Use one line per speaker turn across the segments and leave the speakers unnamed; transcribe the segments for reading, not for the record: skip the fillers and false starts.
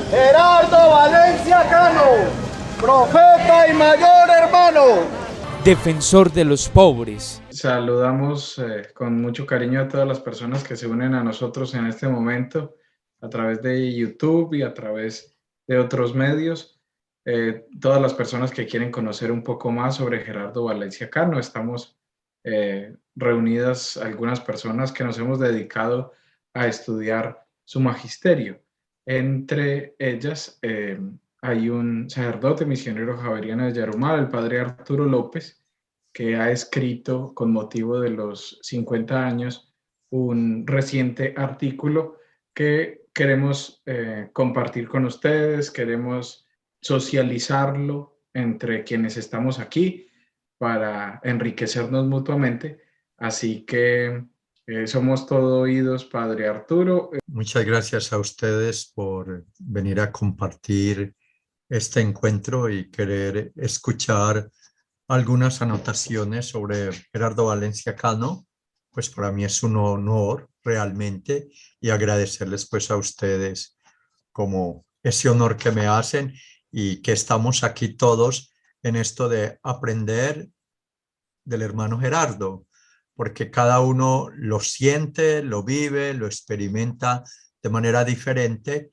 Gerardo Valencia Cano, profeta y mayor hermano.
Defensor de los pobres.
Saludamos con mucho cariño a todas las personas que se unen a nosotros en este momento a través de YouTube y a través de otros medios. Todas las personas que quieren conocer un poco más sobre Gerardo Valencia Cano. Estamos reunidas algunas personas que nos hemos dedicado a estudiar su magisterio. Entre ellas hay un sacerdote misionero javeriano de Yarumal, el padre Arturo López, que ha escrito con motivo de los 50 años un reciente artículo que queremos compartir con ustedes, queremos socializarlo entre quienes estamos aquí para enriquecernos mutuamente. Así que somos todo oídos, Padre Arturo.
Muchas gracias a ustedes por venir a compartir este encuentro y querer escuchar algunas anotaciones sobre Gerardo Valencia Cano. Pues para mí es un honor realmente, y agradecerles pues a ustedes como ese honor que me hacen y que estamos aquí todos en esto de aprender del hermano Gerardo, porque cada uno lo siente, lo vive, lo experimenta de manera diferente,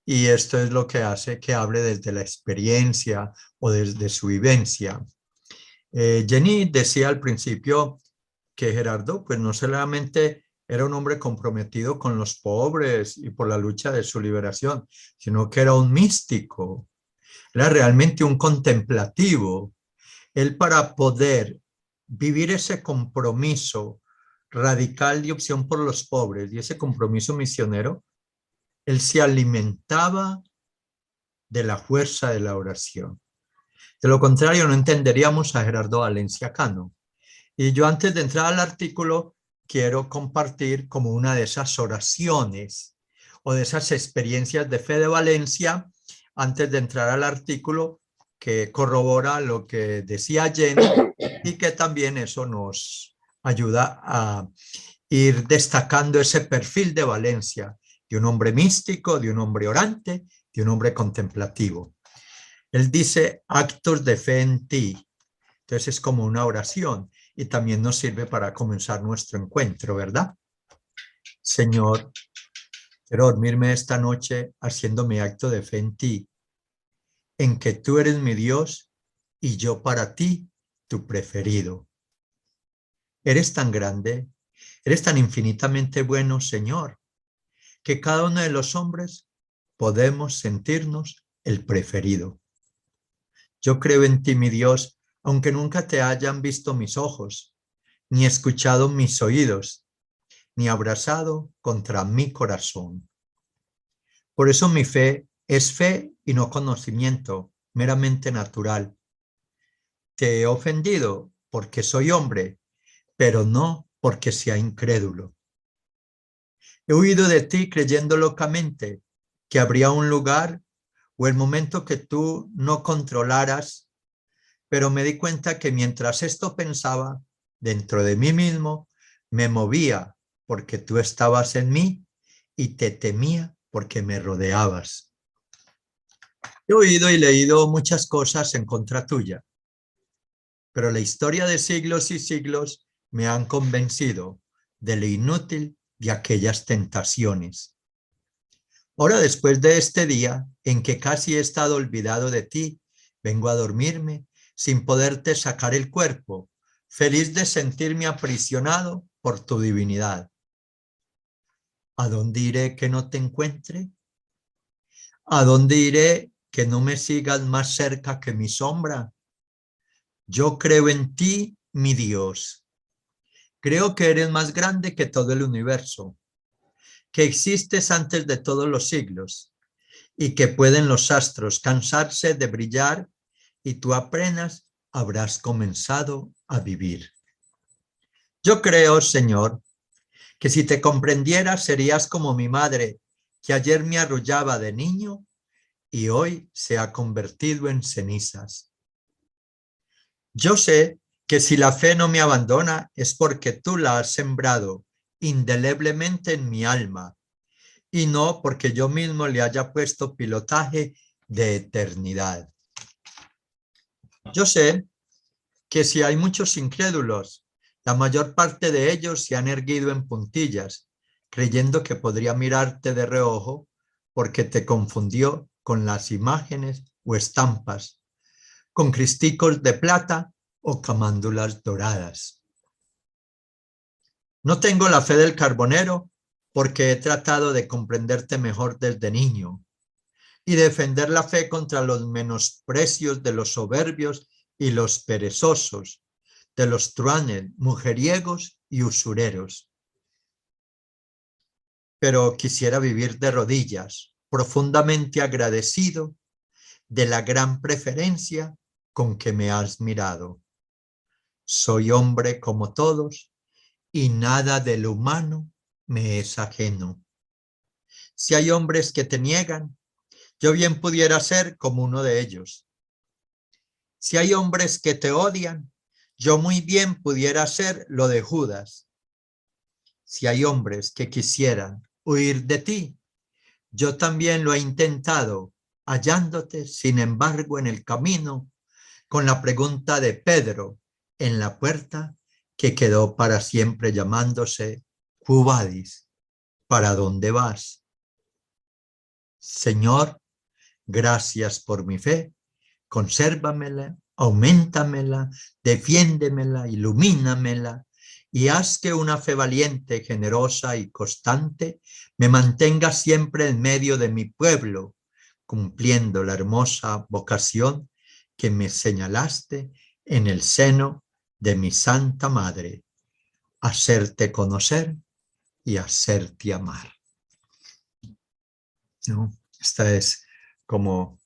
y esto es lo que hace que hable desde la experiencia o desde su vivencia. Jenny decía al principio que Gerardo pues no solamente era un hombre comprometido con los pobres y por la lucha de su liberación, sino que era un místico, era realmente un contemplativo. Él, para poder vivir ese compromiso radical de opción por los pobres y ese compromiso misionero, él se alimentaba de la fuerza de la oración. De lo contrario, no entenderíamos a Gerardo Valencia Cano. Y yo, antes de entrar al artículo, quiero compartir como una de esas oraciones o de esas experiencias de fe de Valencia, antes de entrar al artículo, que corrobora lo que decía Jenny y que también eso nos ayuda a ir destacando ese perfil de Valencia, de un hombre místico, de un hombre orante, de un hombre contemplativo. Él dice: actos de fe en ti. Entonces es como una oración y también nos sirve para comenzar nuestro encuentro, ¿verdad? Señor, quiero dormirme esta noche haciendo mi acto de fe en ti, en que tú eres mi Dios y yo para ti, tu preferido. Eres tan grande, eres tan infinitamente bueno, Señor, que cada uno de los hombres podemos sentirnos el preferido. Yo creo en ti, mi Dios, aunque nunca te hayan visto mis ojos, ni escuchado mis oídos, ni abrazado contra mi corazón. Por eso mi fe es fe y no conocimiento, meramente natural. Te he ofendido porque soy hombre, pero no porque sea incrédulo. He huido de ti creyendo locamente que habría un lugar o el momento que tú no controlaras, pero me di cuenta que mientras esto pensaba, dentro de mí mismo, me movía porque tú estabas en mí y te temía porque me rodeabas. He oído y leído muchas cosas en contra tuya, pero la historia de siglos y siglos me han convencido de lo inútil de aquellas tentaciones. Ahora, después de este día en que casi he estado olvidado de ti, vengo a dormirme sin poderte sacar el cuerpo, feliz de sentirme aprisionado por tu divinidad. ¿A dónde iré que no te encuentre? ¿A dónde iré que no me sigas más cerca que mi sombra? Yo creo en ti, mi Dios. Creo que eres más grande que todo el universo, que existes antes de todos los siglos y que pueden los astros cansarse de brillar y tú apenas habrás comenzado a vivir. Yo creo, Señor, que si te comprendiera serías como mi madre, que ayer me arrullaba de niño y hoy se ha convertido en cenizas. Yo sé que si la fe no me abandona es porque tú la has sembrado indeleblemente en mi alma y no porque yo mismo le haya puesto pilotaje de eternidad. Yo sé que si hay muchos incrédulos, la mayor parte de ellos se han erguido en puntillas, creyendo que podría mirarte de reojo porque te confundió con las imágenes o estampas, con cristicos de plata o camándulas doradas. No tengo la fe del carbonero porque he tratado de comprenderte mejor desde niño y defender la fe contra los menosprecios de los soberbios y los perezosos, de los truanes, mujeriegos y usureros. Pero quisiera vivir de rodillas, profundamente agradecido de la gran preferencia con que me has mirado. Soy hombre como todos y nada de lo humano me es ajeno. Si hay hombres que te niegan, yo bien pudiera ser como uno de ellos. Si hay hombres que te odian, yo muy bien pudiera ser lo de Judas. Si hay hombres que quisieran huir de ti, yo también lo he intentado, hallándote, sin embargo, en el camino, con la pregunta de Pedro en la puerta, que quedó para siempre llamándose Quo vadis, ¿para dónde vas? Señor, gracias por mi fe, consérvamela, auméntamela, defiéndemela, ilumínamela, y haz que una fe valiente, generosa y constante me mantenga siempre en medio de mi pueblo, cumpliendo la hermosa vocación que me señalaste en el seno de mi Santa Madre, hacerte conocer y hacerte amar. ¿No? Esta es como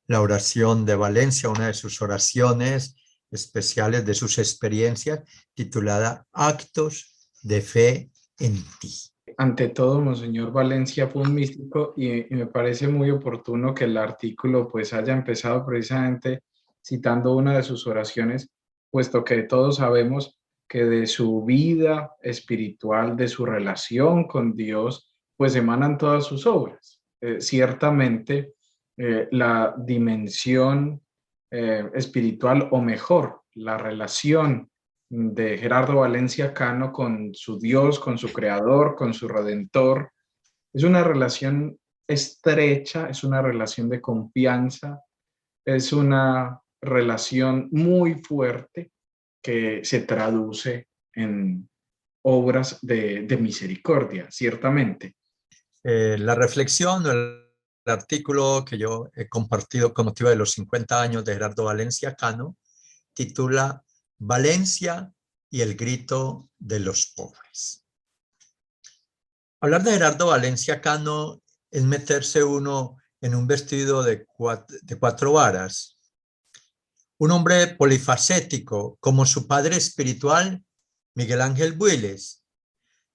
la oración de Valencia, una de sus oraciones especiales, de sus experiencias, titulada Actos de Fe en ti.
Ante todo, Monseñor Valencia fue un místico y me parece muy oportuno que el artículo pues haya empezado precisamente citando una de sus oraciones, puesto que todos sabemos que de su vida espiritual, de su relación con Dios, pues emanan todas sus obras. Ciertamente, la dimensión espiritual, o mejor, la relación de Gerardo Valencia Cano con su Dios, con su Creador, con su Redentor, es una relación estrecha, es una relación de confianza, es una relación muy fuerte que se traduce en obras de misericordia, ciertamente.
La reflexión, el artículo que yo he compartido con motivo de los 50 años de Gerardo Valencia Cano, titula Valencia y el grito de los pobres. Hablar de Gerardo Valencia Cano es meterse uno en un vestido de cuatro varas. Un hombre polifacético como su padre espiritual, Miguel Ángel Builes,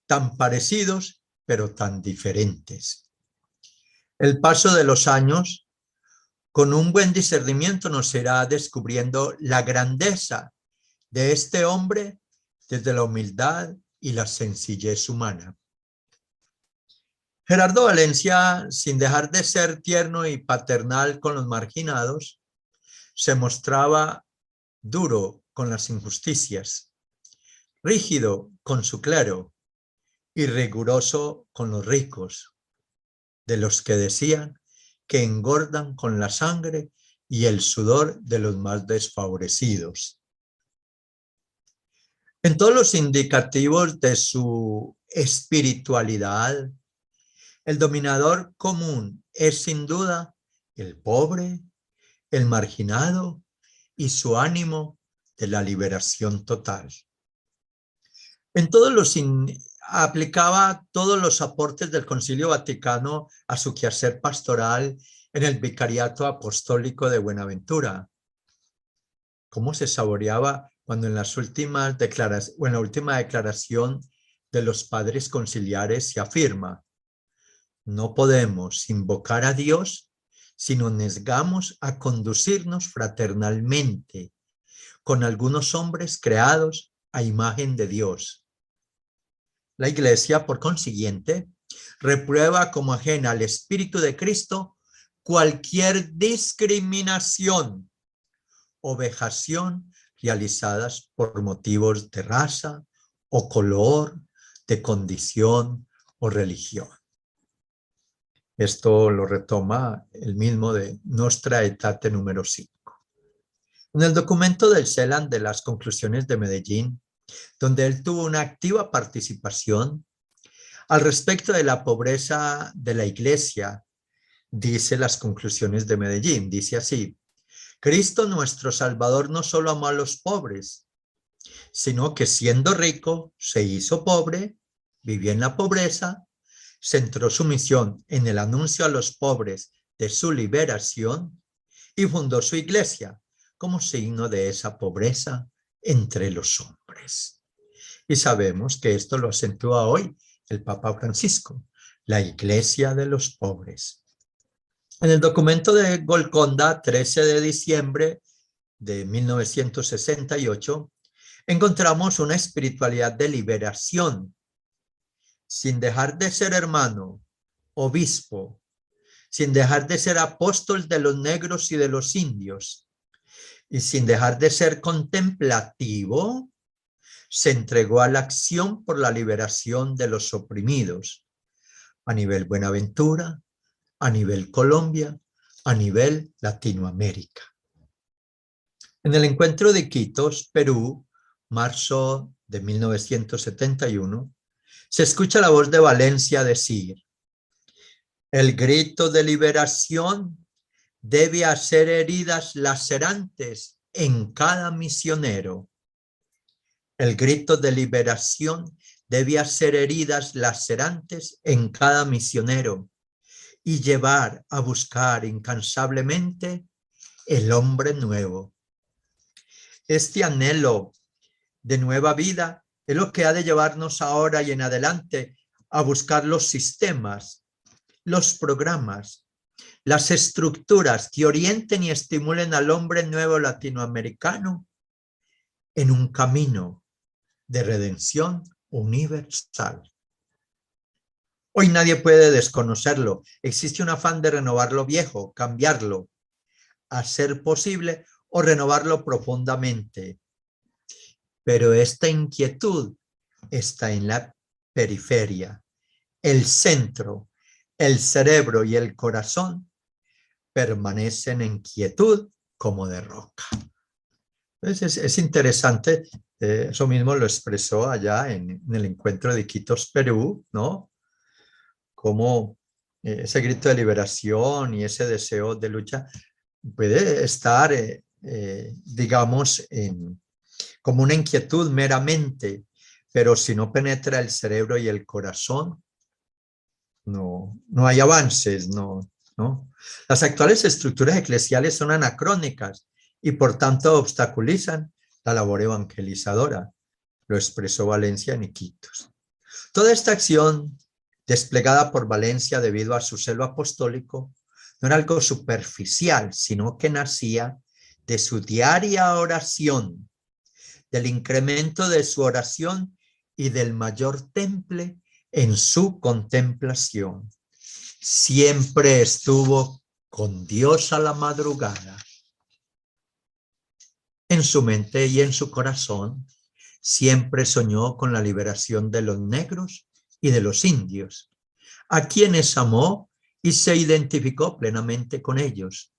tan parecidos pero tan diferentes. El paso de los años, con un buen discernimiento, nos irá descubriendo la grandeza de este hombre desde la humildad y la sencillez humana. Gerardo Valencia, sin dejar de ser tierno y paternal con los marginados, se mostraba duro con las injusticias, rígido con su clero y riguroso con los ricos, de los que decían que engordan con la sangre y el sudor de los más desfavorecidos. En todos los indicativos de su espiritualidad, el dominador común es sin duda el pobre, el marginado y su ánimo de la liberación total. En todos los aplicaba todos los aportes del Concilio Vaticano a su quehacer pastoral en el Vicariato Apostólico de Buenaventura. ¿Cómo se saboreaba cuando en las últimas en la última declaración de los padres conciliares se afirma: no podemos invocar a Dios si nos negamos a conducirnos fraternalmente con algunos hombres creados a imagen de Dios. La Iglesia, por consiguiente, reprueba como ajena al Espíritu de Cristo cualquier discriminación o vejación realizadas por motivos de raza o color, de condición o religión. Esto lo retoma el mismo de Nostra Aetate número 5. En el documento del CELAN de las conclusiones de Medellín, donde él tuvo una activa participación, al respecto de la pobreza de la iglesia, dice las conclusiones de Medellín, dice así: Cristo nuestro Salvador no solo amó a los pobres, sino que siendo rico se hizo pobre, vivió en la pobreza, centró su misión en el anuncio a los pobres de su liberación y fundó su iglesia como signo de esa pobreza entre los hombres. Y sabemos que esto lo acentúa hoy el Papa Francisco, la iglesia de los pobres. En el documento de Golconda, 13 de diciembre de 1968, encontramos una espiritualidad de liberación, sin dejar de ser hermano, obispo, sin dejar de ser apóstol de los negros y de los indios, y sin dejar de ser contemplativo, se entregó a la acción por la liberación de los oprimidos, a nivel Buenaventura, a nivel Colombia, a nivel Latinoamérica. En el encuentro de Iquitos, Perú, marzo de 1971, se escucha la voz de Valencia decir: el grito de liberación debe hacer heridas lacerantes en cada misionero. El grito de liberación debe hacer heridas lacerantes en cada misionero y llevar a buscar incansablemente el hombre nuevo. Este anhelo de nueva vida es lo que ha de llevarnos ahora y en adelante a buscar los sistemas, los programas, las estructuras que orienten y estimulen al hombre nuevo latinoamericano en un camino de redención universal. Hoy nadie puede desconocerlo. Existe un afán de renovar lo viejo, cambiarlo, hacer posible o renovarlo profundamente. Pero esta inquietud está en la periferia. El centro, el cerebro y el corazón permanecen en quietud como de roca. Entonces es interesante, eso mismo lo expresó allá en el encuentro de Iquitos, Perú, ¿no? Como ese grito de liberación y ese deseo de lucha puede estar, digamos, como una inquietud meramente, pero si no penetra el cerebro y el corazón, no hay avances, ¿no? Las actuales estructuras eclesiales son anacrónicas y por tanto obstaculizan la labor evangelizadora. Lo expresó Valencia en Iquitos. Toda esta acción desplegada por Valencia debido a su celo apostólico no era algo superficial, sino que nacía de su diaria oración, del incremento de su oración y del mayor temple en su contemplación. Siempre estuvo con Dios a la madrugada. En su mente y en su corazón siempre soñó con la liberación de los negros y de los indios, a quienes amó y se identificó plenamente con ellos,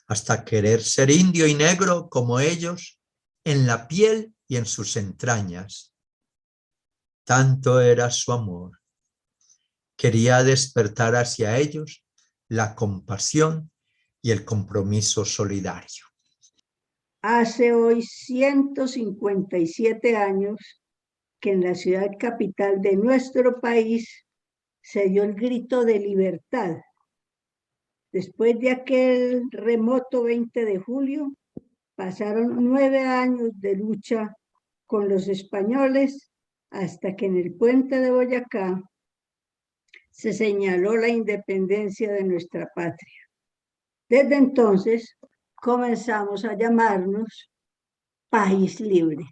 hasta querer ser indio y negro como ellos en la piel y en sus entrañas. Tanto era su amor. Quería despertar hacia ellos la compasión y el compromiso solidario.
Hace hoy 157 años que en la ciudad capital de nuestro país se dio el grito de libertad. Después de aquel remoto 20 de julio, pasaron 9 años de lucha con los españoles hasta que en el puente de Boyacá se señaló la independencia de nuestra patria. Desde entonces comenzamos a llamarnos País Libre.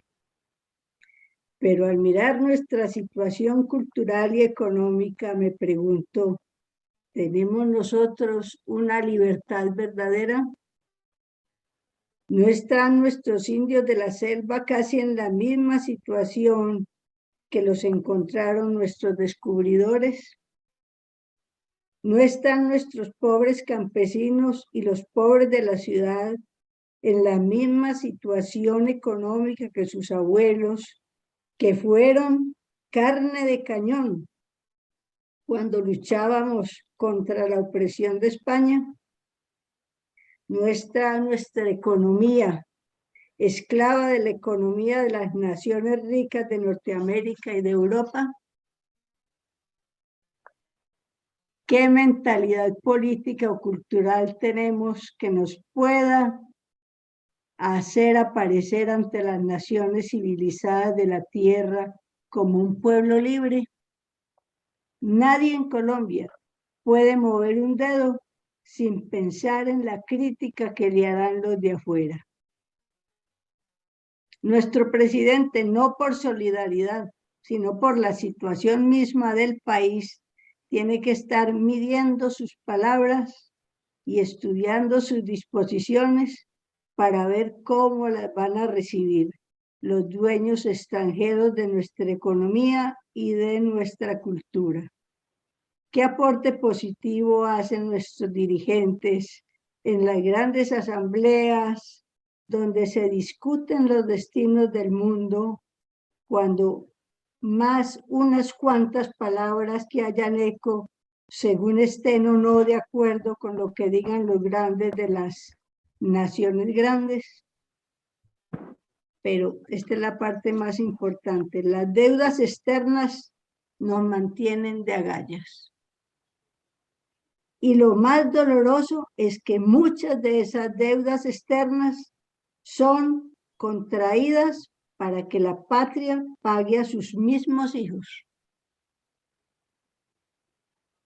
Pero al mirar nuestra situación cultural y económica, me pregunto, ¿tenemos nosotros una libertad verdadera? ¿No están nuestros indios de la selva casi en la misma situación que los encontraron nuestros descubridores? ¿No están nuestros pobres campesinos y los pobres de la ciudad en la misma situación económica que sus abuelos, que fueron carne de cañón cuando luchábamos contra la opresión de España? ¿No está nuestra economía esclava de la economía de las naciones ricas de Norteamérica y de Europa? ¿Qué mentalidad política o cultural tenemos que nos pueda hacer aparecer ante las naciones civilizadas de la tierra como un pueblo libre? Nadie en Colombia puede mover un dedo sin pensar en la crítica que le harán los de afuera. Nuestro presidente, no por solidaridad, sino por la situación misma del país, tiene que estar midiendo sus palabras y estudiando sus disposiciones para ver cómo las van a recibir los dueños extranjeros de nuestra economía y de nuestra cultura. ¿Qué aporte positivo hacen nuestros dirigentes en las grandes asambleas donde se discuten los destinos del mundo, cuando más unas cuantas palabras que hayan eco, según estén o no de acuerdo con lo que digan los grandes de las naciones grandes? Pero esta es la parte más importante. Las deudas externas nos mantienen de agallas. Y lo más doloroso es que muchas de esas deudas externas son contraídas para que la patria pague a sus mismos hijos.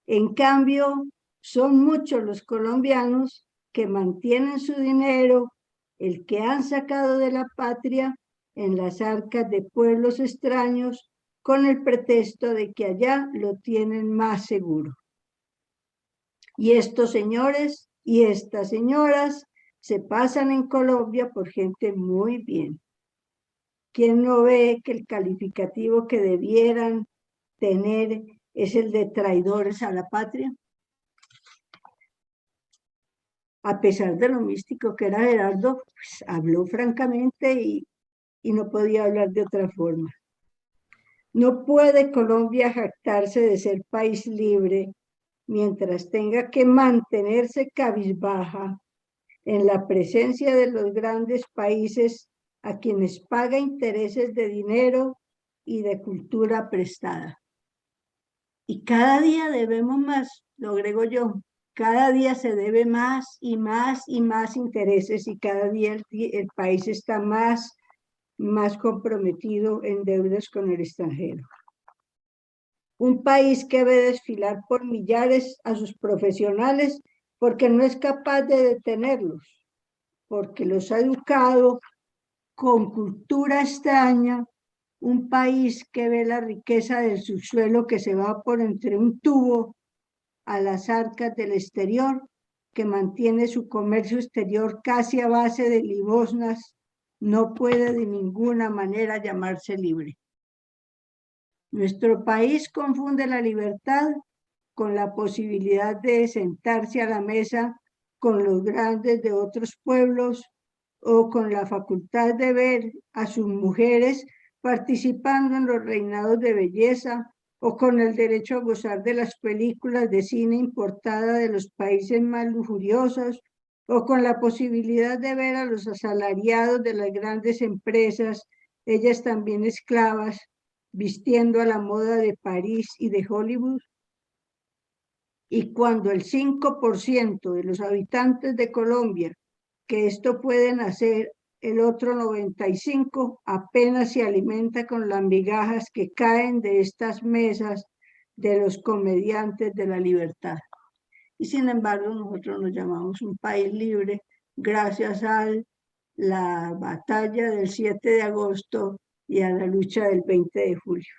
En cambio, son muchos los colombianos que mantienen su dinero, el que han sacado de la patria, en las arcas de pueblos extraños, con el pretexto de que allá lo tienen más seguro. Y estos señores y estas señoras se pasan en Colombia por gente muy bien. ¿Quién no ve que el calificativo que debieran tener es el de traidores a la patria? A pesar de lo místico que era Gerardo, pues, habló francamente y no podía hablar de otra forma. No puede Colombia jactarse de ser país libre mientras tenga que mantenerse cabizbaja en la presencia de los grandes países a quienes paga intereses de dinero y de cultura prestada. Y cada día debemos más, lo agrego yo, cada día se debe más y más y más intereses, y cada día el país está más comprometido en deudas con el extranjero. Un país que ve desfilar por millares a sus profesionales porque no es capaz de detenerlos, porque los ha educado con cultura extraña. Un país que ve la riqueza del subsuelo que se va por entre un tubo a las arcas del exterior, que mantiene su comercio exterior casi a base de limosnas, no puede de ninguna manera llamarse libre. Nuestro país confunde la libertad con la posibilidad de sentarse a la mesa con los grandes de otros pueblos, o con la facultad de ver a sus mujeres participando en los reinados de belleza, o con el derecho a gozar de las películas de cine importada de los países más lujuriosos, o con la posibilidad de ver a los asalariados de las grandes empresas, ellas también esclavas, vistiendo a la moda de París y de Hollywood. Y cuando el 5% de los habitantes de Colombia, que esto pueden hacer, el otro 95% apenas se alimenta con las migajas que caen de estas mesas de los comediantes de la libertad. Y sin embargo, nosotros nos llamamos un país libre gracias a la batalla del 7 de agosto y a la lucha del 20 de julio,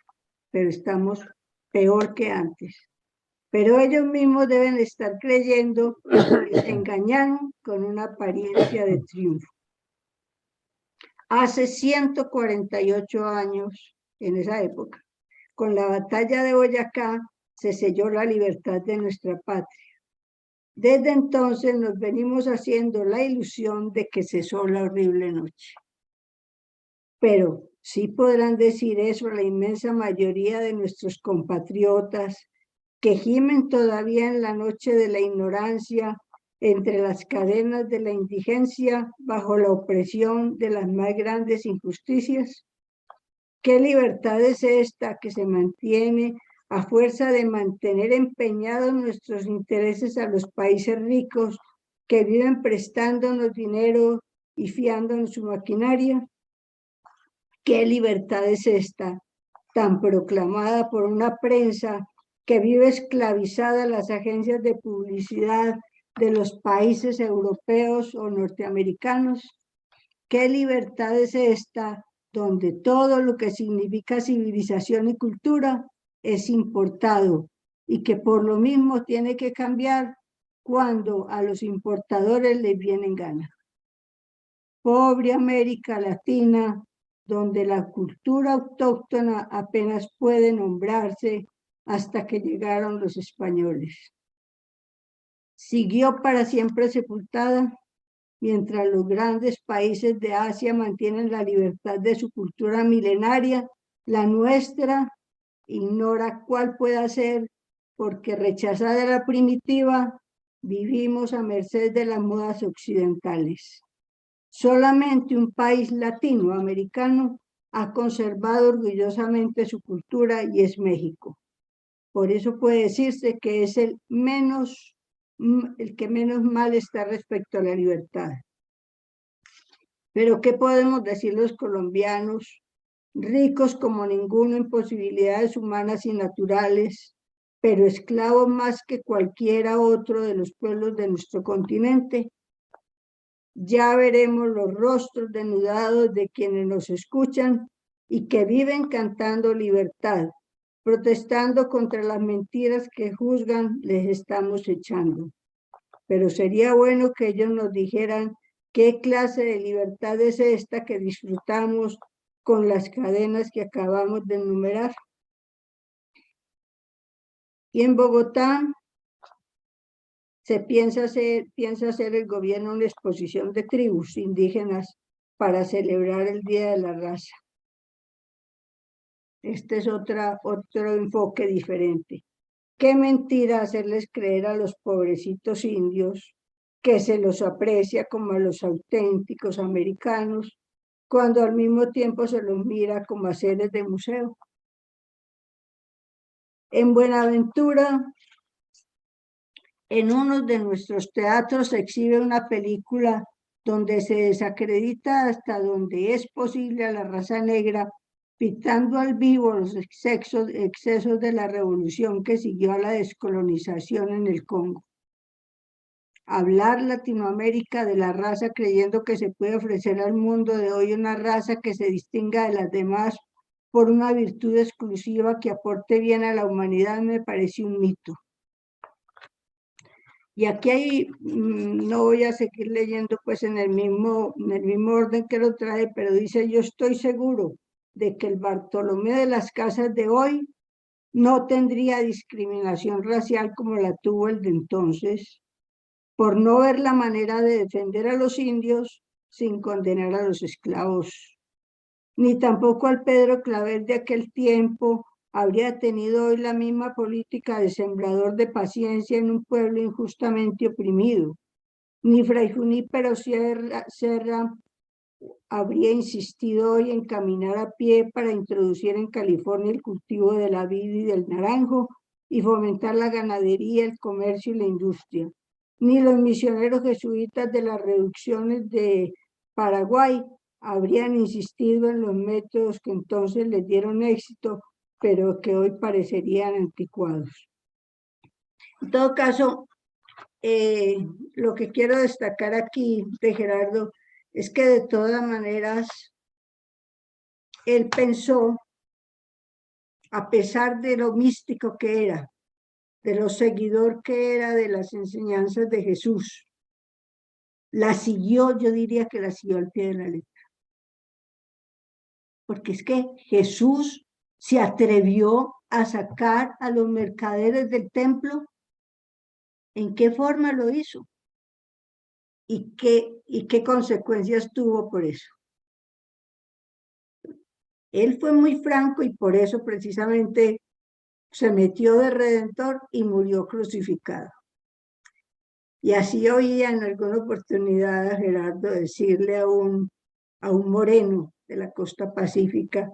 pero estamos peor que antes. Pero ellos mismos deben estar creyendo que se engañaron con una apariencia de triunfo. Hace 148 años, en esa época, con la batalla de Boyacá, se selló la libertad de nuestra patria. Desde entonces nos venimos haciendo la ilusión de que cesó la horrible noche. Pero sí podrán decir eso la inmensa mayoría de nuestros compatriotas que gimen todavía en la noche de la ignorancia, entre las cadenas de la indigencia, bajo la opresión de las más grandes injusticias. ¿Qué libertad es esta que se mantiene a fuerza de mantener empeñados nuestros intereses a los países ricos que viven prestándonos dinero y fiándonos su maquinaria? ¿Qué libertad es esta, tan proclamada por una prensa que vive esclavizada a las agencias de publicidad de los países europeos o norteamericanos? ¿Qué libertad es esta, donde todo lo que significa civilización y cultura es importado y que por lo mismo tiene que cambiar cuando a los importadores les viene en gana? Pobre América Latina, donde la cultura autóctona apenas puede nombrarse hasta que llegaron los españoles. Siguió para siempre sepultada, mientras los grandes países de Asia mantienen la libertad de su cultura milenaria. La nuestra ignora cuál pueda ser, porque rechazada la primitiva, vivimos a merced de las modas occidentales. Solamente un país latinoamericano ha conservado orgullosamente su cultura y es México. Por eso puede decirse que es el que menos mal está respecto a la libertad. Pero ¿qué podemos decir los colombianos, ricos como ninguno en posibilidades humanas y naturales, pero esclavos más que cualquiera otro de los pueblos de nuestro continente? Ya veremos los rostros denudados de quienes nos escuchan y que viven cantando libertad, protestando contra las mentiras que juzgan les estamos echando. Pero sería bueno que ellos nos dijeran qué clase de libertad es esta que disfrutamos con las cadenas que acabamos de enumerar. Y en Bogotá se piensa hacer el gobierno una exposición de tribus indígenas para celebrar el Día de la Raza. Este es otro enfoque diferente. Qué mentira hacerles creer a los pobrecitos indios que se los aprecia como a los auténticos americanos, cuando al mismo tiempo se los mira como a seres de museo. En Buenaventura, en uno de nuestros teatros se exhibe una película donde se desacredita hasta donde es posible a la raza negra, pintando al vivo los excesos de la revolución que siguió a la descolonización en el Congo. Hablar Latinoamérica de la raza creyendo que se puede ofrecer al mundo de hoy una raza que se distinga de las demás por una virtud exclusiva que aporte bien a la humanidad me parece un mito. Y aquí no voy a seguir leyendo pues en el mismo orden que lo trae, pero dice: yo estoy seguro de que el Bartolomé de las Casas de hoy no tendría discriminación racial como la tuvo el de entonces, por no ver la manera de defender a los indios sin condenar a los esclavos. Ni tampoco al Pedro Claver de aquel tiempo habría tenido hoy la misma política de sembrador de paciencia en un pueblo injustamente oprimido. Ni Fray Junípero Serra habría insistido hoy en caminar a pie para introducir en California el cultivo de la vid y del naranjo y fomentar la ganadería, el comercio y la industria. Ni los misioneros jesuitas de las reducciones de Paraguay habrían insistido en los métodos que entonces les dieron éxito, pero que hoy parecerían anticuados. En todo caso, lo que quiero destacar aquí de Gerardo es que de todas maneras él pensó, a pesar de lo místico que era, de lo seguidor que era de las enseñanzas de Jesús, la siguió, yo diría que la siguió al pie de la letra. Porque es que Jesús se atrevió a sacar a los mercaderes del templo. ¿En qué forma lo hizo? ¿Y qué consecuencias tuvo por eso? Él fue muy franco y por eso precisamente se metió de redentor y murió crucificado. Y así oía en alguna oportunidad a Gerardo decirle a un moreno de la costa pacífica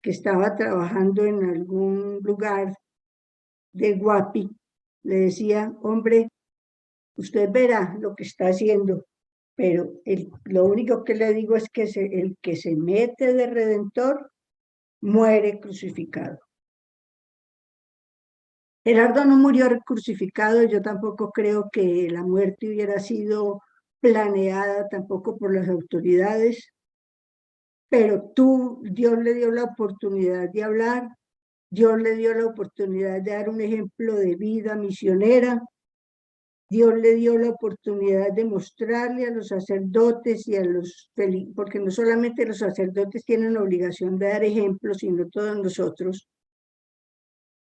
que estaba trabajando en algún lugar de Guapi, le decía, hombre, usted verá lo que está haciendo, pero lo único que le digo es que el que se mete de redentor muere crucificado. Gerardo no murió crucificado, yo tampoco creo que la muerte hubiera sido planeada tampoco por las autoridades, pero Dios le dio la oportunidad de hablar, Dios le dio la oportunidad de dar un ejemplo de vida misionera, Dios le dio la oportunidad de mostrarle a los sacerdotes y a los, porque no solamente los sacerdotes tienen la obligación de dar ejemplo, sino todos nosotros,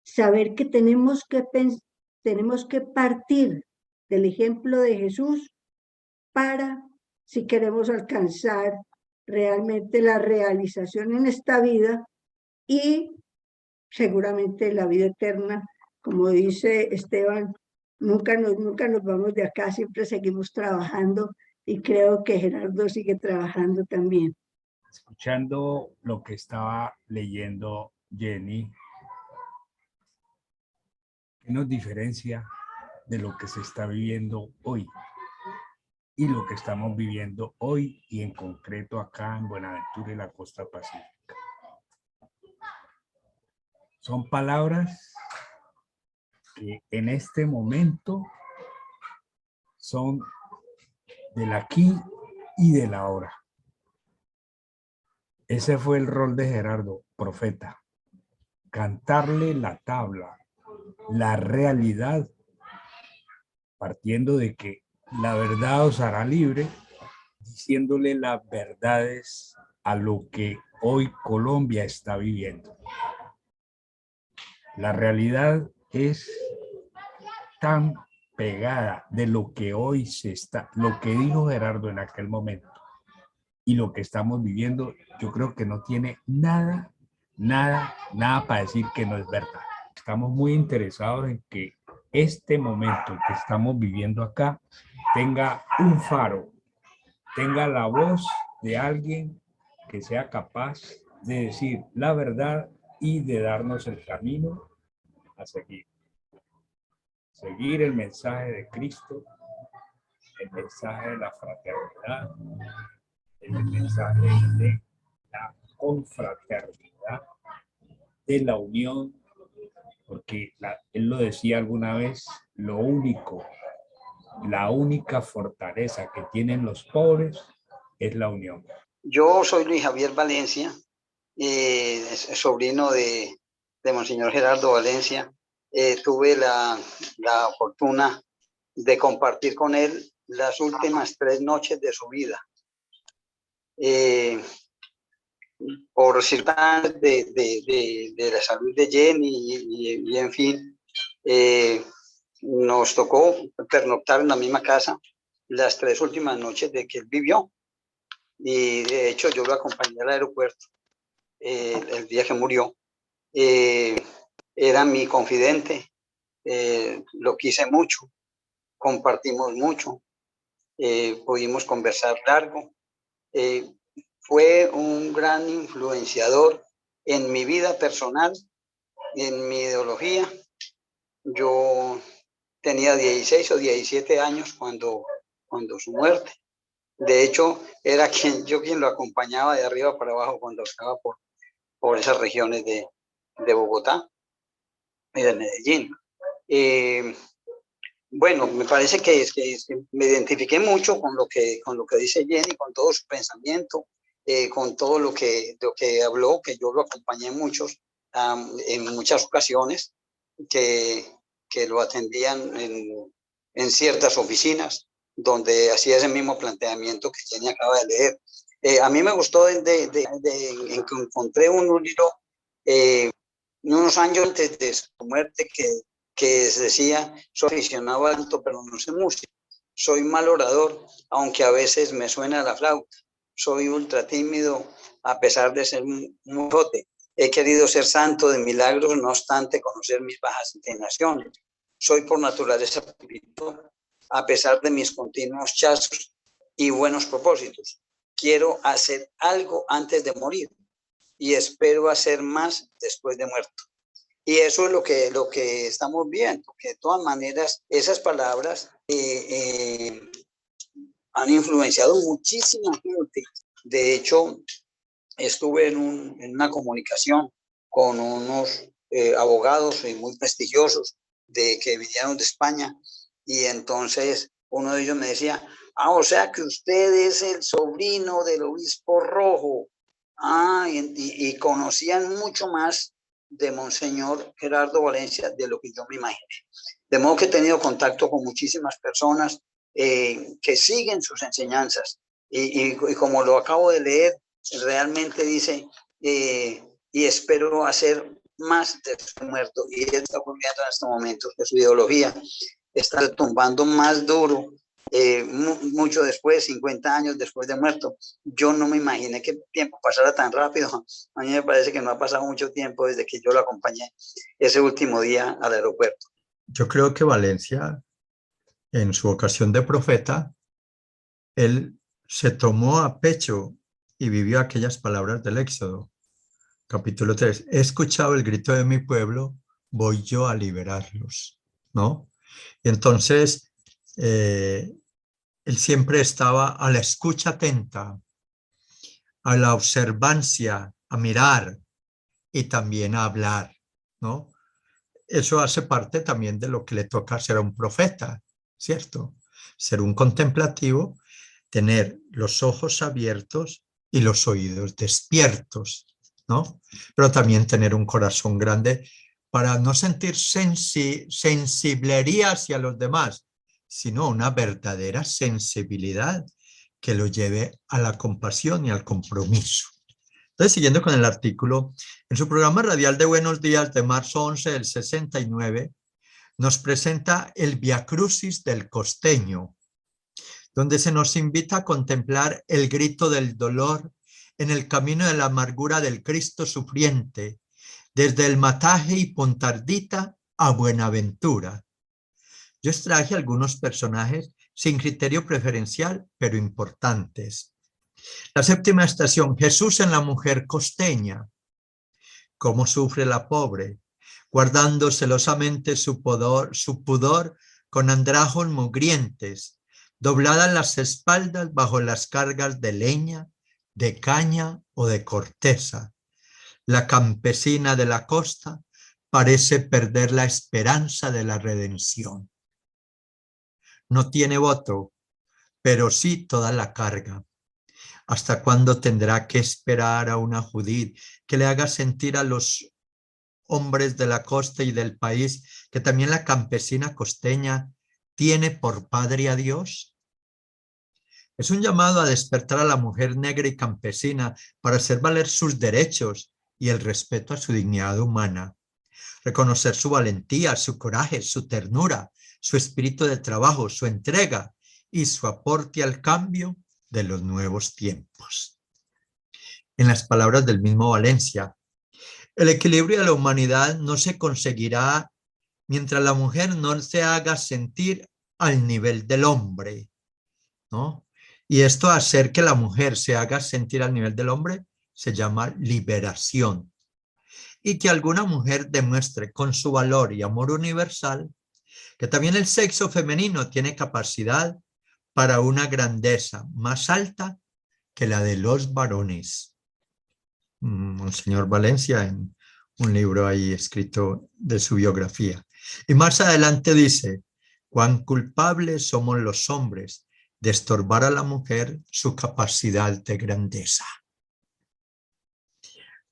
saber que tenemos que partir del ejemplo de Jesús para, si queremos alcanzar realmente la realización en esta vida y seguramente la vida eterna, como dice Esteban, nunca nos vamos de acá, siempre seguimos trabajando y creo que Gerardo sigue trabajando también.
Escuchando lo que estaba leyendo Jenny, ¿qué nos diferencia de lo que se está viviendo hoy y lo que estamos viviendo hoy y en concreto acá en Buenaventura y la costa pacífica? Son palabras que en este momento son del aquí y del ahora. Ese fue el rol de Gerardo, profeta. Cantarle la tabla, la realidad, partiendo de que la verdad os hará libre, diciéndole las verdades a lo que hoy Colombia está viviendo. La realidad es tan pegada de lo que hoy lo que dijo Gerardo en aquel momento y lo que estamos viviendo, yo creo que no tiene nada para decir que no es verdad. Estamos muy interesados en que este momento que estamos viviendo acá tenga un faro, tenga la voz de alguien que sea capaz de decir la verdad y de darnos el camino a seguir. Seguir el mensaje de Cristo, el mensaje de la fraternidad, el mensaje de la confraternidad, de la unión, porque él lo decía alguna vez, la única fortaleza que tienen los pobres es la unión.
Yo soy Luis Javier Valencia, sobrino de Monseñor Gerardo Valencia. Tuve la fortuna de compartir con él las últimas 3 noches de su vida. Por circunstancias de la salud de Jenny y en fin, nos tocó pernoctar en la misma casa las 3 últimas noches de que él vivió. Y de hecho yo lo acompañé al aeropuerto el día que murió. Era mi confidente, lo quise mucho, compartimos mucho, pudimos conversar largo. Fue un gran influenciador en mi vida personal, en mi ideología. Yo tenía 16 o 17 años cuando su muerte. De hecho, era yo quien lo acompañaba de arriba para abajo cuando estaba por esas regiones de Bogotá y de Medellín. Bueno, me parece que me identifiqué mucho con lo que dice Jenny, con todo su pensamiento, con todo lo que habló, que yo lo acompañé en muchas ocasiones, que lo atendían en ciertas oficinas, donde hacía ese mismo planteamiento que Jenny acaba de leer. A mí me gustó en que encontré un libro unos años antes de su muerte que decía: soy aficionado al canto, pero no sé música. Soy mal orador, aunque a veces me suena la flauta. Soy ultra tímido, a pesar de ser muy jote. He querido ser santo de milagros, no obstante conocer mis bajas inclinaciones. Soy por naturaleza espiritual, a pesar de mis continuos chascos y buenos propósitos. Quiero hacer algo antes de morir y espero hacer más después de muerto. Y eso es lo que estamos viendo, que de todas maneras esas palabras han influenciado muchísima gente. De hecho, estuve en una comunicación con unos abogados muy prestigiosos que vinieron de España, y entonces uno de ellos me decía: o sea que usted es el sobrino del obispo Rojo. Y conocían mucho más de Monseñor Gerardo Valencia de lo que yo me imaginé. De modo que he tenido contacto con muchísimas personas que siguen sus enseñanzas, y como lo acabo de leer, realmente dice, y espero hacer más de su muerto, y él está ocurriendo en estos momentos que su ideología está retumbando más duro, mucho después, 50 años después de muerto. Yo no me imaginé que el tiempo pasara tan rápido. A mí me parece que no ha pasado mucho tiempo desde que yo lo acompañé ese último día al aeropuerto.
Yo creo que Valencia, en su ocasión de profeta, él se tomó a pecho y vivió aquellas palabras del Éxodo, capítulo 3. He escuchado el grito de mi pueblo, voy yo a liberarlos, ¿no? Y entonces, él siempre estaba a la escucha atenta, a la observancia, a mirar y también a hablar, ¿no? Eso hace parte también de lo que le toca ser a un profeta, ¿cierto? Ser un contemplativo, tener los ojos abiertos y los oídos despiertos, ¿no? Pero también tener un corazón grande para no sentir sensiblería hacia los demás, sino una verdadera sensibilidad que lo lleve a la compasión y al compromiso. Entonces, siguiendo con el artículo, en su programa radial de Buenos Días de marzo 11 del 69, nos presenta el Via Crucis del costeño, donde se nos invita a contemplar el grito del dolor en el camino de la amargura del Cristo sufriente, desde el Mataje y Pontardita a Buenaventura. Yo extraje algunos personajes sin criterio preferencial, pero importantes. La séptima estación, Jesús en la mujer costeña. Cómo sufre la pobre, guardando celosamente su pudor con andrajos mugrientes, dobladas las espaldas bajo las cargas de leña, de caña o de corteza. La campesina de la costa parece perder la esperanza de la redención. No tiene voto, pero sí toda la carga. ¿Hasta cuándo tendrá que esperar a una Judith que le haga sentir a los hombres de la costa y del país que también la campesina costeña tiene por padre a Dios? Es un llamado a despertar a la mujer negra y campesina para hacer valer sus derechos y el respeto a su dignidad humana. Reconocer su valentía, su coraje, su ternura, su espíritu de trabajo, su entrega y su aporte al cambio de los nuevos tiempos. En las palabras del mismo Valencia, el equilibrio de la humanidad no se conseguirá mientras la mujer no se haga sentir al nivel del hombre, ¿no? Y esto, hacer que la mujer se haga sentir al nivel del hombre, se llama liberación. Y que alguna mujer demuestre con su valor y amor universal que también el sexo femenino tiene capacidad para una grandeza más alta que la de los varones. Monseñor Valencia, en un libro ahí escrito de su biografía. Y más adelante dice: cuán culpables somos los hombres de estorbar a la mujer su capacidad de grandeza.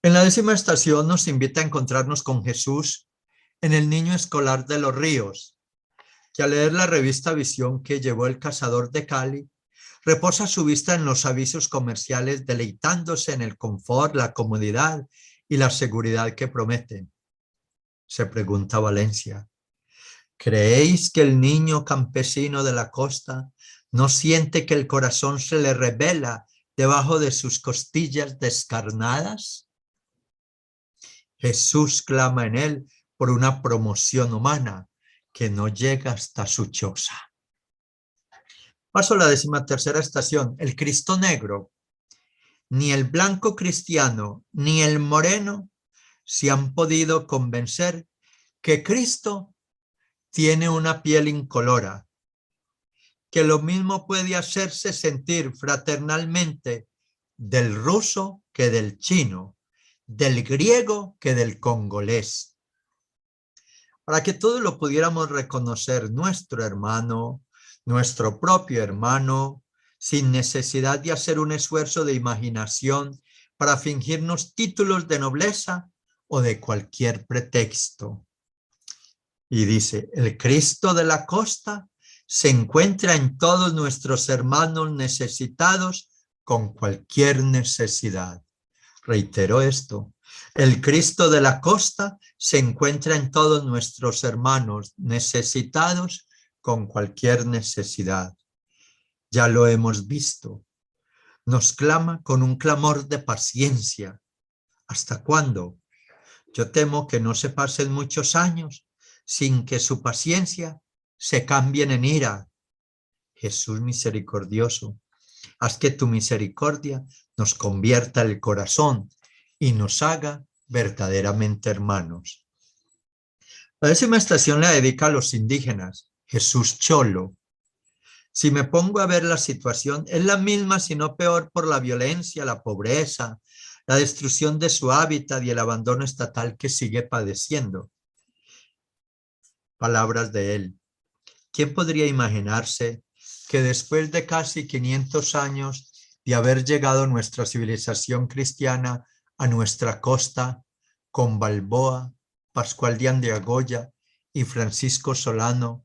En la 10ª estación nos invita a encontrarnos con Jesús en el niño escolar de los ríos, que al leer la revista Visión que llevó el cazador de Cali, reposa su vista en los avisos comerciales, deleitándose en el confort, la comodidad y la seguridad que prometen. Se pregunta Valencia, ¿creéis que el niño campesino de la costa no siente que el corazón se le revela debajo de sus costillas descarnadas? Jesús clama en él por una promoción humana que no llega hasta su choza. Paso a la 13ª estación, el Cristo negro. Ni el blanco cristiano ni el moreno se han podido convencer que Cristo tiene una piel incolora, que lo mismo puede hacerse sentir fraternalmente del ruso que del chino, del griego que del congolés. Para que todos lo pudiéramos reconocer nuestro hermano, nuestro propio hermano, sin necesidad de hacer un esfuerzo de imaginación para fingirnos títulos de nobleza o de cualquier pretexto. Y dice, el Cristo de la costa se encuentra en todos nuestros hermanos necesitados con cualquier necesidad. Reitero esto, el Cristo de la costa se encuentra en todos nuestros hermanos necesitados con cualquier necesidad. Ya lo hemos visto. Nos clama con un clamor de paciencia. ¿Hasta cuándo? Yo temo que no se pasen muchos años sin que su paciencia se cambie en ira. Jesús misericordioso, haz que tu misericordia nos convierta el corazón y nos haga verdaderamente hermanos. La 10ª estación la dedica a los indígenas, Jesús Cholo. Si me pongo a ver la situación, es la misma, si no peor, por la violencia, la pobreza, la destrucción de su hábitat y el abandono estatal que sigue padeciendo. Palabras de él. ¿Quién podría imaginarse que después de casi 500 años de haber llegado nuestra civilización cristiana a nuestra costa, con Balboa, Pascual de Andiagoya y Francisco Solano,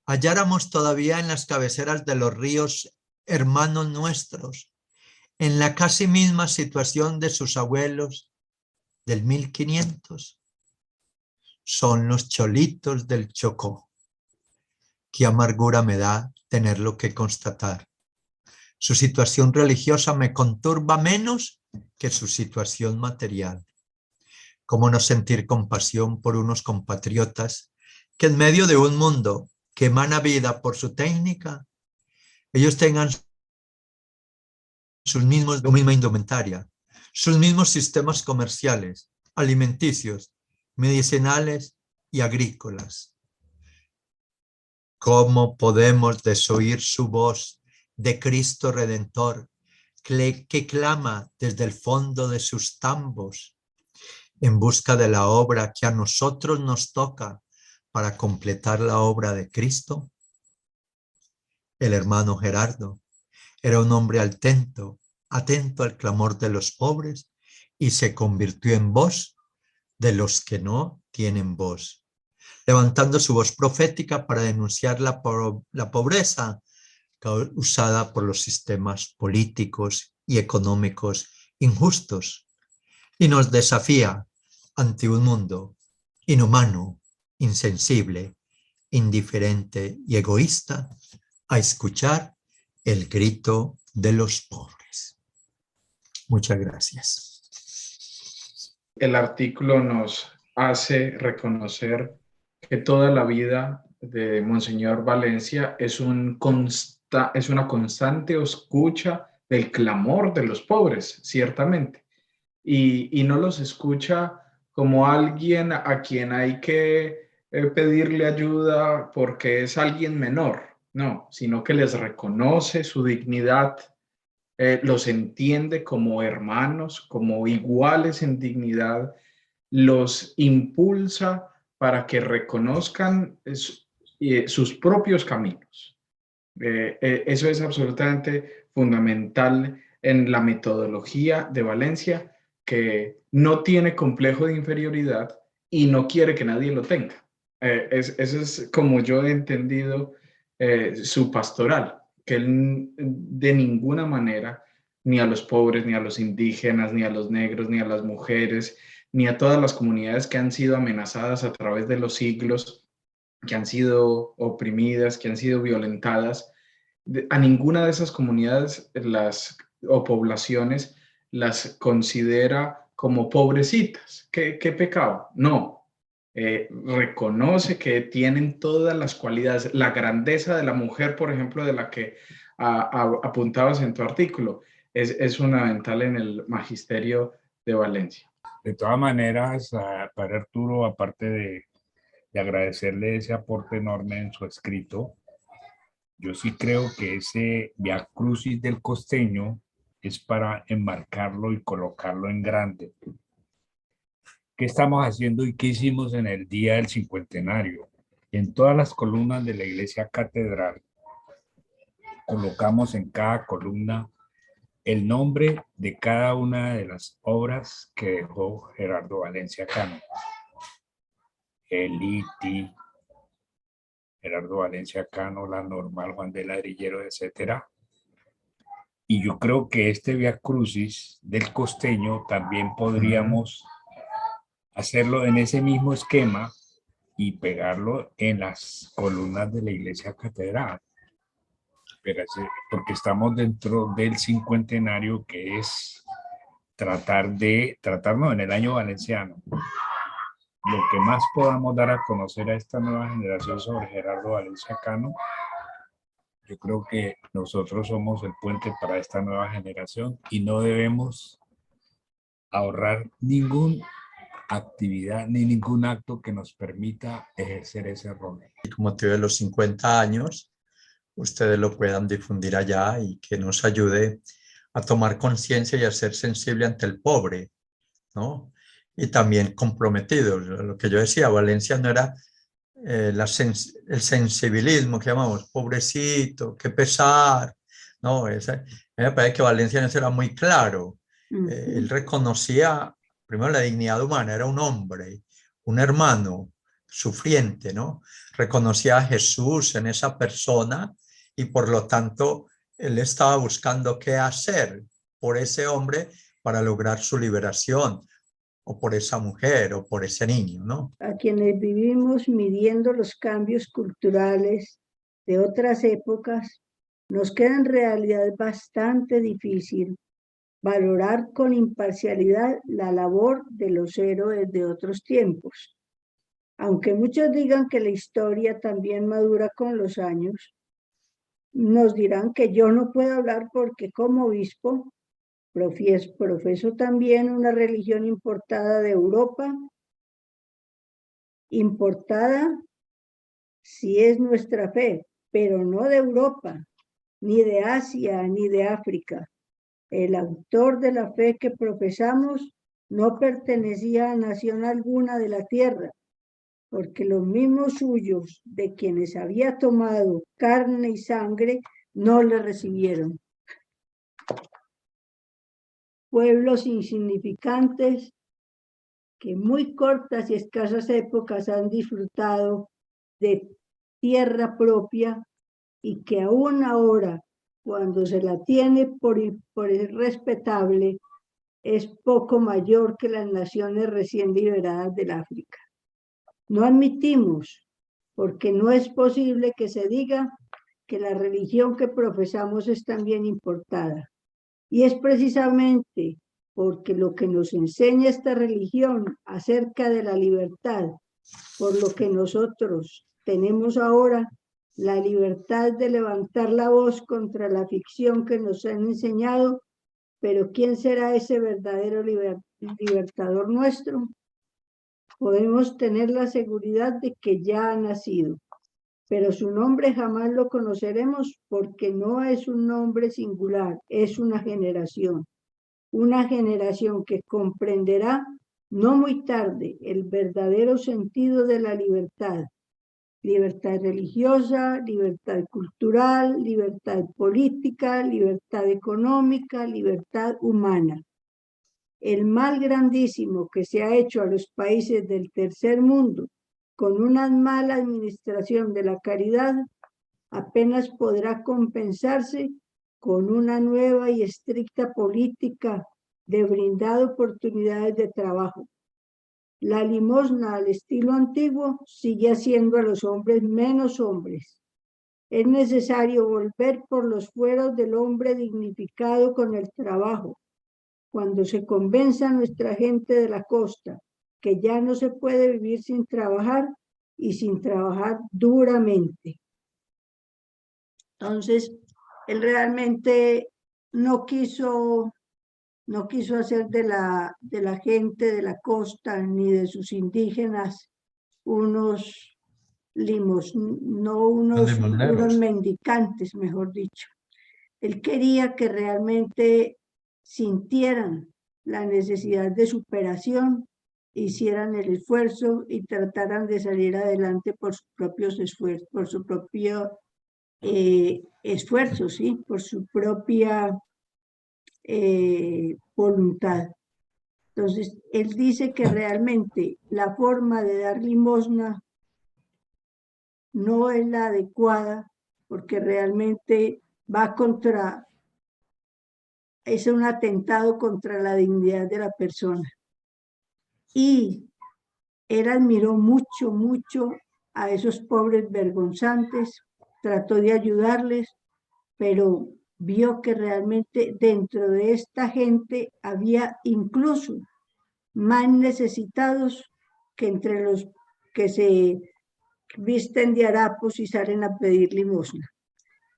halláramos todavía en las cabeceras de los ríos hermanos nuestros, en la casi misma situación de sus abuelos del 1500? Son los cholitos del Chocó. Qué amargura me da tenerlo que constatar. Su situación religiosa me conturba menos que su situación material. ¿Cómo no sentir compasión por unos compatriotas que en medio de un mundo que emana vida por su técnica, ellos tengan su misma indumentaria, sus mismos sistemas comerciales, alimenticios, medicinales y agrícolas? ¿Cómo podemos desoír su voz de Cristo Redentor que clama desde el fondo de sus tambos en busca de la obra que a nosotros nos toca para completar la obra de Cristo? El hermano Gerardo era un hombre atento al clamor de los pobres y se convirtió en voz de los que no tienen voz, levantando su voz profética para denunciar la pobreza causada por los sistemas políticos y económicos injustos, y nos desafía ante un mundo inhumano, insensible, indiferente y egoísta a escuchar el grito de los pobres. Muchas gracias.
El artículo nos hace reconocer que toda la vida de Monseñor Valencia es una constante escucha del clamor de los pobres, ciertamente, y no los escucha como alguien a quien hay que pedirle ayuda porque es alguien menor, no, sino que les reconoce su dignidad, los entiende como hermanos, como iguales en dignidad, los impulsa para que reconozcan sus propios caminos. Eso es absolutamente fundamental en la metodología de Valencia, que no tiene complejo de inferioridad y no quiere que nadie lo tenga. Eso es como yo he entendido su pastoral, que él de ninguna manera, ni a los pobres, ni a los indígenas, ni a los negros, ni a las mujeres, ni a todas las comunidades que han sido amenazadas a través de los siglos, que han sido oprimidas, que han sido violentadas, a ninguna de esas comunidades o poblaciones las considera como pobrecitas. ¿Qué pecado? No. Reconoce que tienen todas las cualidades, la grandeza de la mujer, por ejemplo, de la que apuntabas en tu artículo, es fundamental en el magisterio de Valencia.
De todas maneras, para Arturo, aparte de agradecerle ese aporte enorme en su escrito, yo sí creo que ese Via Crucis del costeño es para enmarcarlo y colocarlo en grande. ¿Qué estamos haciendo y qué hicimos en el día del cincuentenario? En todas las columnas de la iglesia catedral, colocamos en cada columna el nombre de cada una de las obras que dejó Gerardo Valencia Cano. El ITI, Gerardo Valencia Cano, La Normal, Juan de Ladrillero, etc. Y yo creo que este Via Crucis del costeño también podríamos hacerlo en ese mismo esquema y pegarlo en las columnas de la iglesia catedral. Porque estamos dentro del cincuentenario, que es tratarnos en el año valenciano. Lo que más podamos dar a conocer a esta nueva generación sobre Gerardo Valencia Cano, yo creo que nosotros somos el puente para esta nueva generación y no debemos ahorrar ninguna actividad ni ningún acto que nos permita ejercer ese rol.
Y con motivo de los 50 años, ustedes lo puedan difundir allá y que nos ayude a tomar conciencia y a ser sensible ante el pobre, ¿no? Y también comprometido. Lo que yo decía, Valencia no era el sensibilismo que llamamos, pobrecito, qué pesar, ¿no? Me parece que Valencia en eso era muy claro. Él reconocía, primero, la dignidad humana, era un hombre, un hermano sufriente, ¿no? Reconocía a Jesús en esa persona y por lo tanto él estaba buscando qué hacer por ese hombre para lograr su liberación, o por esa mujer, o por ese niño, ¿no?
A quienes vivimos midiendo los cambios culturales de otras épocas, nos queda en realidad bastante difícil valorar con imparcialidad la labor de los héroes de otros tiempos. Aunque muchos digan que la historia también madura con los años, nos dirán que yo no puedo hablar porque como obispo profeso también una religión importada de Europa. Importada sí es nuestra fe, pero no de Europa, ni de Asia, ni de África. El autor de la fe que profesamos no pertenecía a nación alguna de la tierra, porque los mismos suyos, de quienes había tomado carne y sangre, no le recibieron. Pueblos insignificantes que muy cortas y escasas épocas han disfrutado de tierra propia y que aún ahora, cuando se la tiene por respetable, es poco mayor que las naciones recién liberadas del África. No admitimos, porque no es posible que se diga que la religión que profesamos es también importada. Y es precisamente porque lo que nos enseña esta religión acerca de la libertad, por lo que nosotros tenemos ahora la libertad de levantar la voz contra la ficción que nos han enseñado, pero ¿quién será ese verdadero libertador nuestro? Podemos tener la seguridad de que ya ha nacido, pero su nombre jamás lo conoceremos porque no es un nombre singular, es una generación que comprenderá no muy tarde el verdadero sentido de la libertad. Libertad religiosa, libertad cultural, libertad política, libertad económica, libertad humana. el mal grandísimo que se ha hecho a los países del tercer mundo con una mala administración de la caridad apenas podrá compensarse con una nueva y estricta política de brindar oportunidades de trabajo. La limosna al estilo antiguo sigue haciendo a los hombres menos hombres. Es necesario volver por los fueros del hombre dignificado con el trabajo. Cuando se convenza a nuestra gente de la costa que ya no se puede vivir sin trabajar y sin trabajar duramente. Entonces, él realmente no quiso hacer de la gente de la costa ni de sus indígenas unos unos
Limoneros.
mendicantes, mejor dicho. Él quería que realmente sintieran la necesidad de superación, hicieran el esfuerzo y trataran de salir adelante por sus propios esfuerzos, por su propio esfuerzo, ¿sí? Por su propia voluntad. Entonces, él dice que realmente la forma de dar limosna no es la adecuada porque realmente va contra, es un atentado contra la dignidad de la persona. Y él admiró mucho, mucho a esos pobres vergonzantes, trató de ayudarles, pero vio que realmente dentro de esta gente había incluso más necesitados que entre los que se visten de harapos y salen a pedir limosna.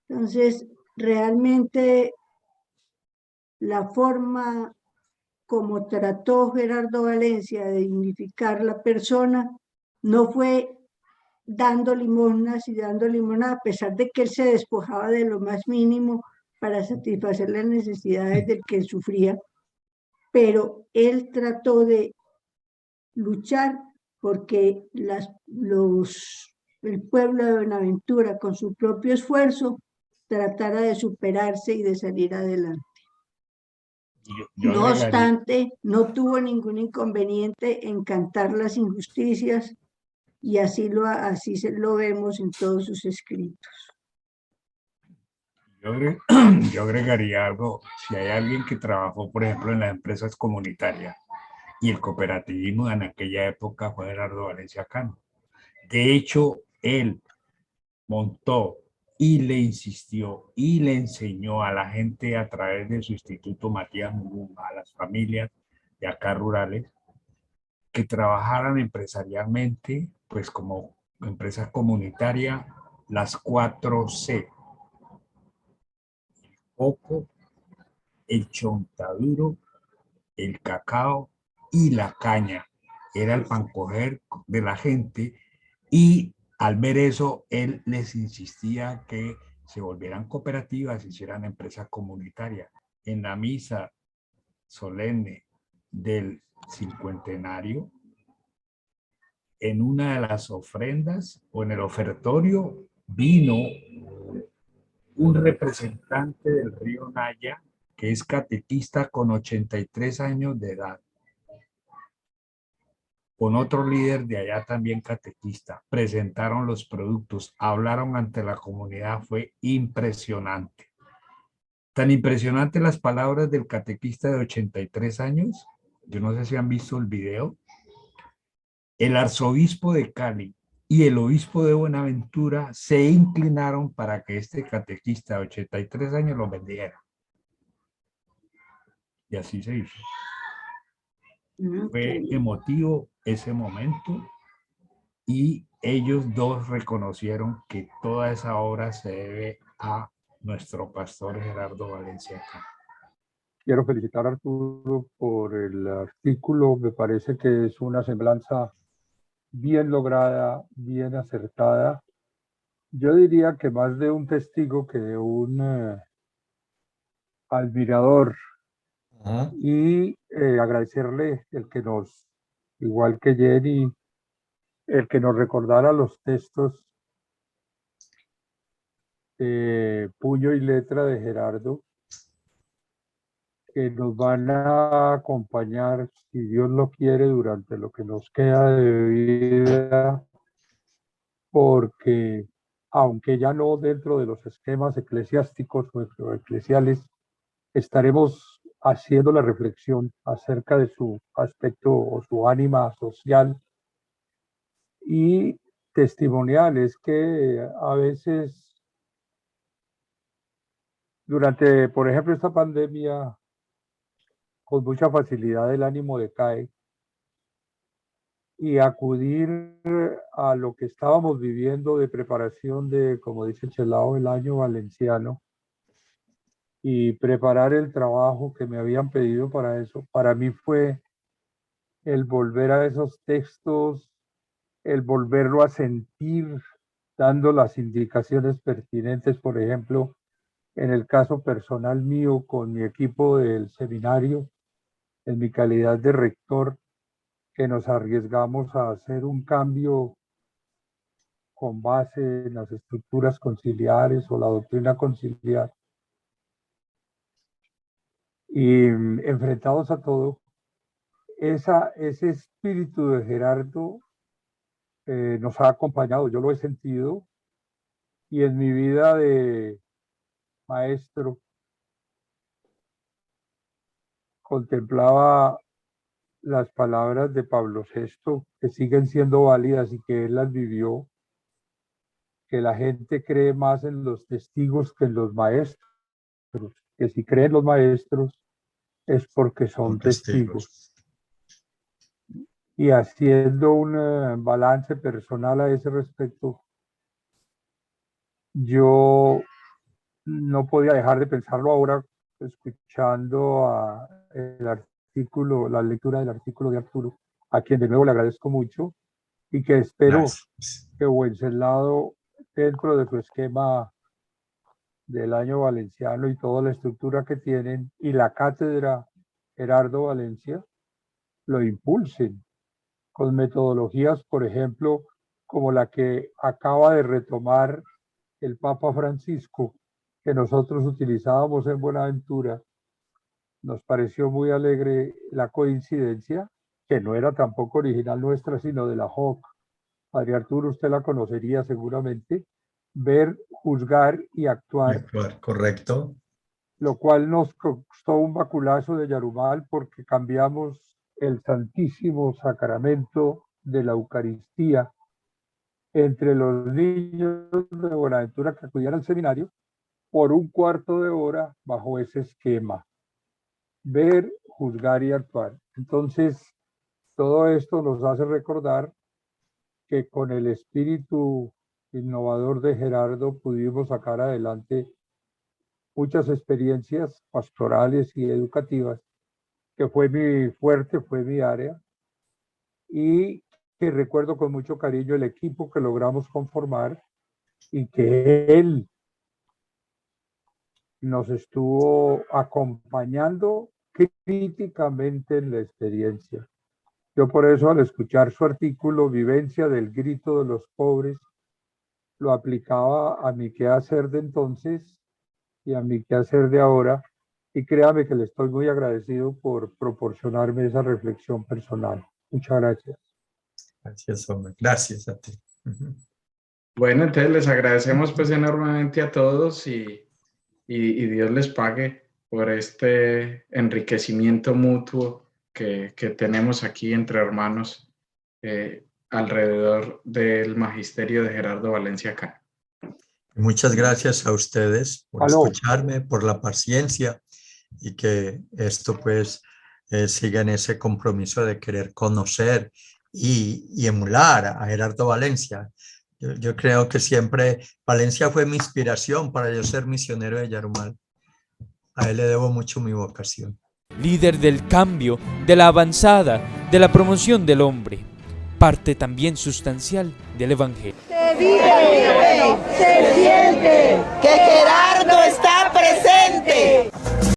Entonces, realmente la forma como trató Gerardo Valencia de dignificar la persona no fue dando limosnas y dando limosna, a pesar de que él se despojaba de lo más mínimo para satisfacer las necesidades del que sufría, pero él trató de luchar porque el pueblo de Buenaventura, con su propio esfuerzo, tratara de superarse y de salir adelante. No obstante, no tuvo ningún inconveniente en cantar las injusticias y así lo vemos en todos sus escritos.
Yo agregaría algo. Si hay alguien que trabajó, por ejemplo, en las empresas comunitarias y el cooperativismo en aquella época fue Gerardo Valencia Cano. De hecho, él montó y le insistió y le enseñó a la gente a través de su Instituto Matías Murumba, a las familias de acá rurales, que trabajaran empresarialmente, pues como empresa comunitaria, las 4C: el coco, el chontaduro, el cacao y la caña. Era el pancoger de la gente, y al ver eso, él les insistía que se volvieran cooperativas, hicieran empresas comunitarias. En la misa solemne del cincuentenario, en una de las ofrendas o en el ofertorio, vino un representante del río Naya, que es catequista con 83 años de edad, con otro líder de allá también catequista. Presentaron los productos, hablaron ante la comunidad, fue impresionante. Tan impresionante las palabras del catequista de 83 años, yo no sé si han visto el video. El arzobispo de Cali y el obispo de Buenaventura se inclinaron para que este catequista de 83 años lo vendiera. Y así se hizo. Fue emotivo ese momento y ellos dos reconocieron que toda esa obra se debe a nuestro pastor Gerardo Valencia Cano.
Quiero felicitar a Arturo por el artículo. Me parece que es una semblanza bien lograda, bien acertada. Yo diría que más de un testigo que de un admirador. Y agradecerle el que nos, igual que Jenny, el que nos recordara los textos puño y letra de Gerardo. que nos van a acompañar, si Dios lo quiere, durante lo que nos queda de vida, porque aunque ya no dentro de los esquemas eclesiásticos o eclesiales, estaremos haciendo la reflexión acerca de su aspecto o su ánima social y testimonial. Es que a veces durante, por ejemplo, esta pandemia, con mucha facilidad el ánimo decae, y acudir a lo que estábamos viviendo de preparación de, como dice Chelao, el año valenciano, y preparar el trabajo que me habían pedido para eso, para mí fue el volver a esos textos, el volverlo a sentir, dando las indicaciones pertinentes, por ejemplo, en el caso personal mío, con mi equipo del seminario, en mi calidad de rector, que nos arriesgamos a hacer un cambio con base en las estructuras conciliares o la doctrina conciliar. Y enfrentados a todo, ese espíritu de Gerardo nos ha acompañado, yo lo he sentido, y en mi vida de maestro contemplaba las palabras de Pablo VI, que siguen siendo válidas y que él las vivió, que la gente cree más en los testigos que en los maestros, que si creen los maestros es porque son testigos. Y haciendo un balance personal a ese respecto, yo no podía dejar de pensarlo ahora, escuchando el artículo, la lectura del artículo de Arturo, a quien de nuevo le agradezco mucho, y que espero que Wenceslao, dentro de su esquema del año valenciano y toda la estructura que tienen, y la cátedra Gerardo Valencia, lo impulsen con metodologías, por ejemplo, como la que acaba de retomar el Papa Francisco, que nosotros utilizábamos en Buenaventura. Nos pareció muy alegre la coincidencia, que no era tampoco original nuestra, sino de la JOC. Padre Arturo, usted la conocería seguramente. Ver, juzgar y actuar.
Correcto.
Lo cual nos costó un baculazo de Yarumal, porque cambiamos el Santísimo Sacramento de la Eucaristía entre los niños de Buenaventura que acudían al seminario por un cuarto de hora bajo ese esquema. Ver, juzgar y actuar. Entonces, todo esto nos hace recordar que con el espíritu innovador de Gerardo pudimos sacar adelante muchas experiencias pastorales y educativas, que fue mi fuerte, fue mi área, y que recuerdo con mucho cariño el equipo que logramos conformar y que él nos estuvo acompañando críticamente en la experiencia. Yo por eso, al escuchar su artículo Vivencia del Grito de los Pobres, lo aplicaba a mi quehacer de entonces y a mi quehacer de ahora, y créame que le estoy muy agradecido por proporcionarme esa reflexión personal. Muchas gracias.
Gracias, hombre. Gracias a ti.
Bueno, entonces les agradecemos pues enormemente a todos y Dios les pague por este enriquecimiento mutuo que tenemos aquí entre hermanos alrededor del magisterio de Gerardo Valencia Cano.
Muchas gracias a ustedes por escucharme, por la paciencia, y que esto pues siga en ese compromiso de querer conocer y emular a Gerardo Valencia. Yo creo que siempre Valencia fue mi inspiración para yo ser misionero de Yarumal. A él le debo mucho mi vocación.
Líder del cambio, de la avanzada, de la promoción del hombre, parte también sustancial del Evangelio.
Se vive, se siente que Gerardo está presente.